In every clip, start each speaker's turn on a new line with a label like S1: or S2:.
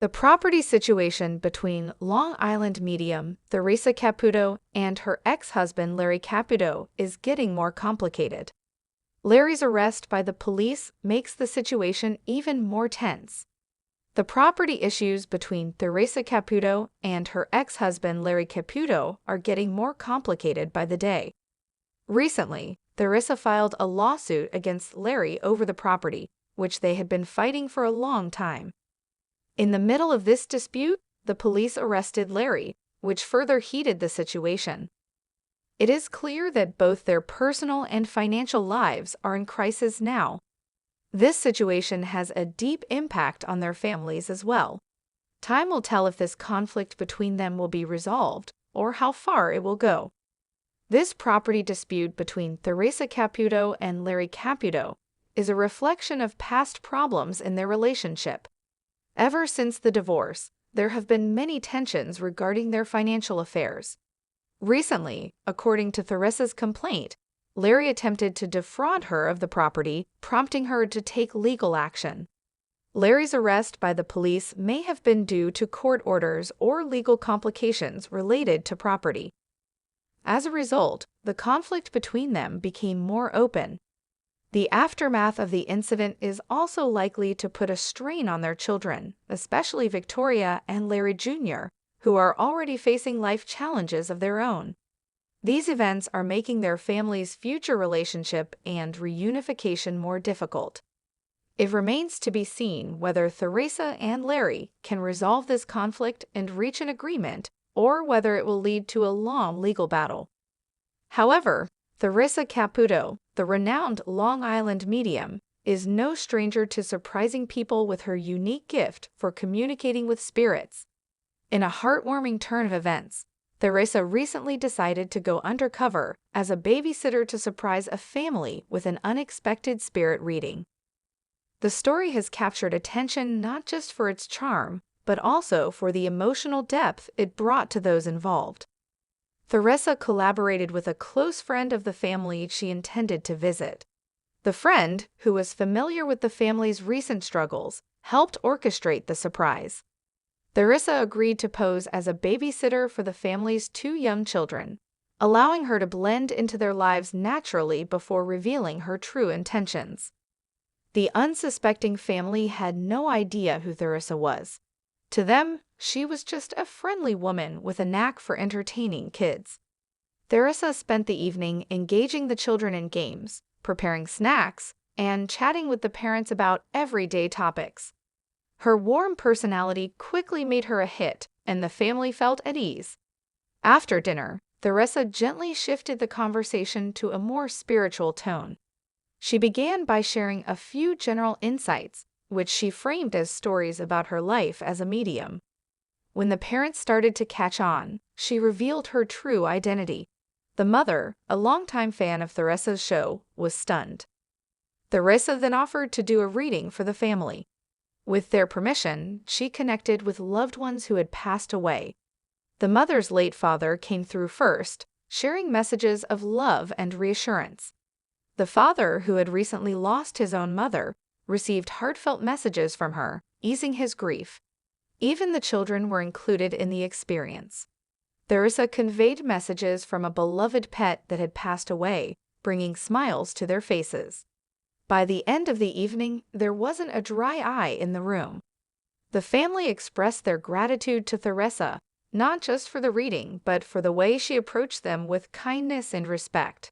S1: The property situation between Long Island medium Theresa Caputo and her ex-husband Larry Caputo is getting more complicated. Larry's arrest by the police makes the situation even more tense. The property issues between Theresa Caputo and her ex-husband Larry Caputo are getting more complicated by the day. Recently, Theresa filed a lawsuit against Larry over the property, which they had been fighting for a long time. In the middle of this dispute, the police arrested Larry, which further heated the situation. It is clear that both their personal and financial lives are in crisis now. This situation has a deep impact on their families as well. Time will tell if this conflict between them will be resolved or how far it will go. This property dispute between Theresa Caputo and Larry Caputo is a reflection of past problems in their relationship. Ever since the divorce, there have been many tensions regarding their financial affairs. Recently, according to Theresa's complaint, Larry attempted to defraud her of the property, prompting her to take legal action. Larry's arrest by the police may have been due to court orders or legal complications related to property. As a result, the conflict between them became more open. The aftermath of the incident is also likely to put a strain on their children, especially Victoria and Larry Jr., who are already facing life challenges of their own. These events are making their family's future relationship and reunification more difficult. It remains to be seen whether Theresa and Larry can resolve this conflict and reach an agreement, or whether it will lead to a long legal battle. However, Theresa Caputo, the renowned Long Island medium, is no stranger to surprising people with her unique gift for communicating with spirits. In a heartwarming turn of events, Theresa recently decided to go undercover as a babysitter to surprise a family with an unexpected spirit reading. The story has captured attention not just for its charm, but also for the emotional depth it brought to those involved. Theresa collaborated with a close friend of the family she intended to visit. The friend, who was familiar with the family's recent struggles, helped orchestrate the surprise. Theresa agreed to pose as a babysitter for the family's two young children, allowing her to blend into their lives naturally before revealing her true intentions. The unsuspecting family had no idea who Theresa was. To them, she was just a friendly woman with a knack for entertaining kids. Theresa spent the evening engaging the children in games, preparing snacks, and chatting with the parents about everyday topics. Her warm personality quickly made her a hit, and the family felt at ease. After dinner, Theresa gently shifted the conversation to a more spiritual tone. She began by sharing a few general insights, which she framed as stories about her life as a medium. When the parents started to catch on, she revealed her true identity. The mother, a longtime fan of Theresa's show, was stunned. Theresa then offered to do a reading for the family. With their permission, she connected with loved ones who had passed away. The mother's late father came through first, sharing messages of love and reassurance. The father, who had recently lost his own mother, received heartfelt messages from her, easing his grief. Even the children were included in the experience. Theresa conveyed messages from a beloved pet that had passed away, bringing smiles to their faces. By the end of the evening, there wasn't a dry eye in the room. The family expressed their gratitude to Theresa, not just for the reading, but for the way she approached them with kindness and respect.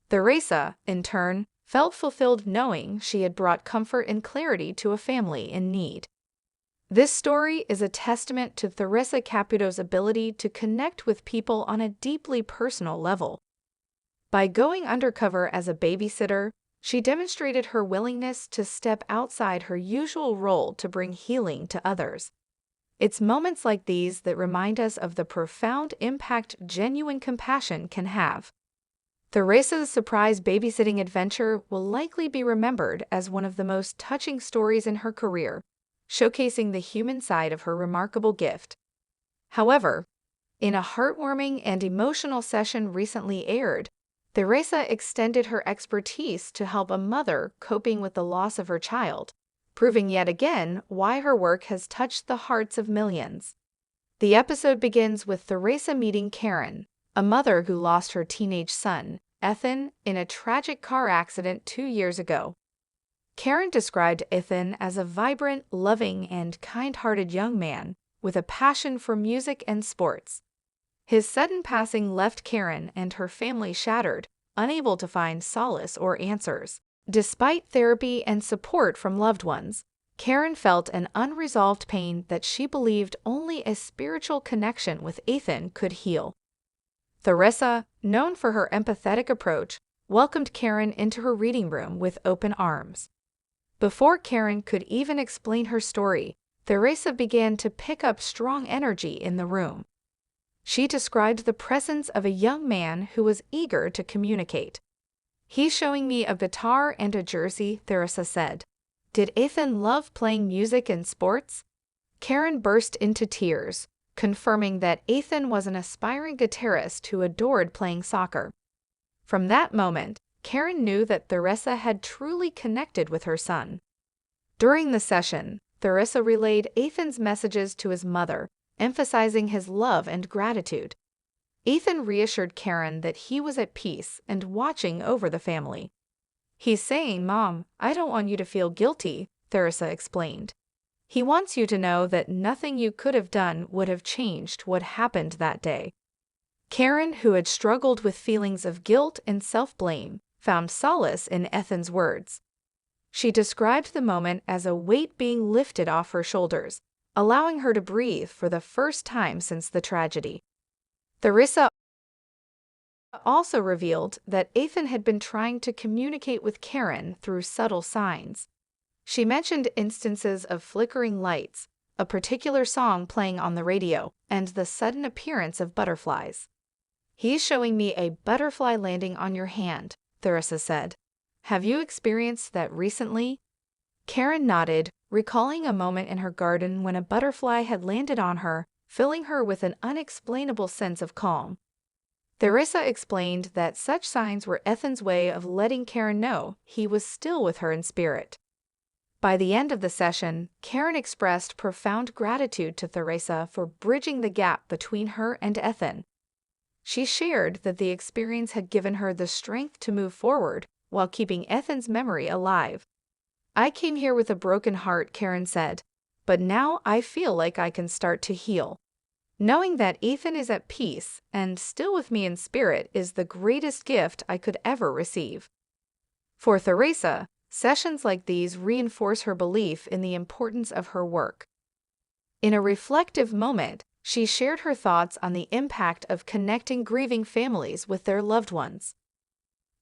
S1: Theresa, in turn, felt fulfilled knowing she had brought comfort and clarity to a family in need. This story is a testament to Theresa Caputo's ability to connect with people on a deeply personal level. By going undercover as a babysitter, she demonstrated her willingness to step outside her usual role to bring healing to others. It's moments like these that remind us of the profound impact genuine compassion can have. Theresa's surprise babysitting adventure will likely be remembered as one of the most touching stories in her career, showcasing the human side of her remarkable gift. However, in a heartwarming and emotional session recently aired, Theresa extended her expertise to help a mother coping with the loss of her child, proving yet again why her work has touched the hearts of millions. The episode begins with Theresa meeting Karen, a mother who lost her teenage son, Ethan, in a tragic car accident 2 years ago. Karen described Ethan as a vibrant, loving, and kind-hearted young man with a passion for music and sports. His sudden passing left Karen and her family shattered, unable to find solace or answers. Despite therapy and support from loved ones, Karen felt an unresolved pain that she believed only a spiritual connection with Ethan could heal. Theresa, known for her empathetic approach, welcomed Karen into her reading room with open arms. Before Karen could even explain her story, Theresa began to pick up strong energy in the room. She described the presence of a young man who was eager to communicate. "He's showing me a guitar and a jersey," Theresa said. "Did Ethan love playing music and sports?" Karen burst into tears, confirming that Ethan was an aspiring guitarist who adored playing soccer. From that moment, Karen knew that Theresa had truly connected with her son. During the session, Theresa relayed Ethan's messages to his mother, emphasizing his love and gratitude. Ethan reassured Karen that he was at peace and watching over the family. "He's saying, 'Mom, I don't want you to feel guilty,'" Theresa explained. "He wants you to know that nothing you could have done would have changed what happened that day." Karen, who had struggled with feelings of guilt and self-blame, found solace in Ethan's words. She described the moment as a weight being lifted off her shoulders, allowing her to breathe for the first time since the tragedy. Theresa also revealed that Ethan had been trying to communicate with Karen through subtle signs. She mentioned instances of flickering lights, a particular song playing on the radio, and the sudden appearance of butterflies. "He's showing me a butterfly landing on your hand," Theresa said. "Have you experienced that recently?" Karen nodded, recalling a moment in her garden when a butterfly had landed on her, filling her with an unexplainable sense of calm. Theresa explained that such signs were Ethan's way of letting Karen know he was still with her in spirit. By the end of the session, Karen expressed profound gratitude to Theresa for bridging the gap between her and Ethan. She shared that the experience had given her the strength to move forward while keeping Ethan's memory alive. "I came here with a broken heart," Karen said, "but now I feel like I can start to heal. Knowing that Ethan is at peace and still with me in spirit is the greatest gift I could ever receive." For Theresa, sessions like these reinforce her belief in the importance of her work. In a reflective moment, she shared her thoughts on the impact of connecting grieving families with their loved ones.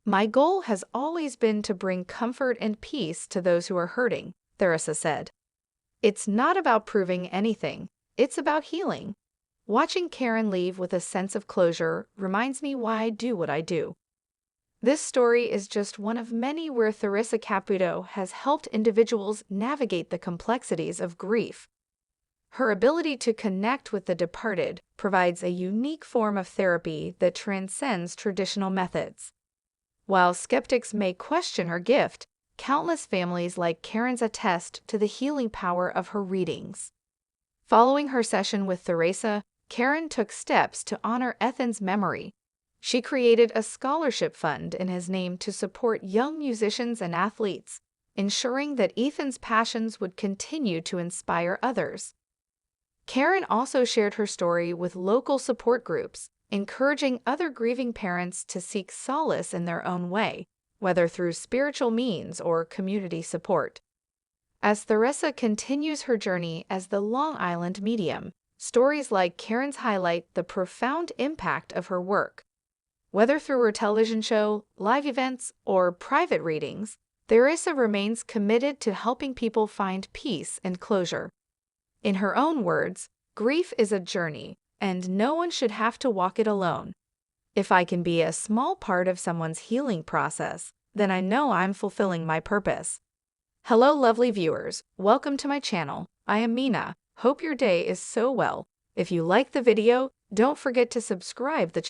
S1: "My goal has always been to bring comfort and peace to those who are hurting," Theresa said. "It's not about proving anything, it's about healing. Watching Karen leave with a sense of closure reminds me why I do what I do." This story is just one of many where Theresa Caputo has helped individuals navigate the complexities of grief. Her ability to connect with the departed provides a unique form of therapy that transcends traditional methods. While skeptics may question her gift, countless families like Karen's attest to the healing power of her readings. Following her session with Theresa, Karen took steps to honor Ethan's memory. She created a scholarship fund in his name to support young musicians and athletes, ensuring that Ethan's passions would continue to inspire others. Karen also shared her story with local support groups, encouraging other grieving parents to seek solace in their own way, whether through spiritual means or community support. As Theresa continues her journey as the Long Island medium, stories like Karen's highlight the profound impact of her work. Whether through her television show, live events, or private readings, Theresa remains committed to helping people find peace and closure. In her own words, "Grief is a journey, and no one should have to walk it alone. If I can be a small part of someone's healing process, then I know I'm fulfilling my purpose." Hello lovely viewers, welcome to my channel. I am Mina. Hope your day is so well. If you like the video, don't forget to subscribe the channel.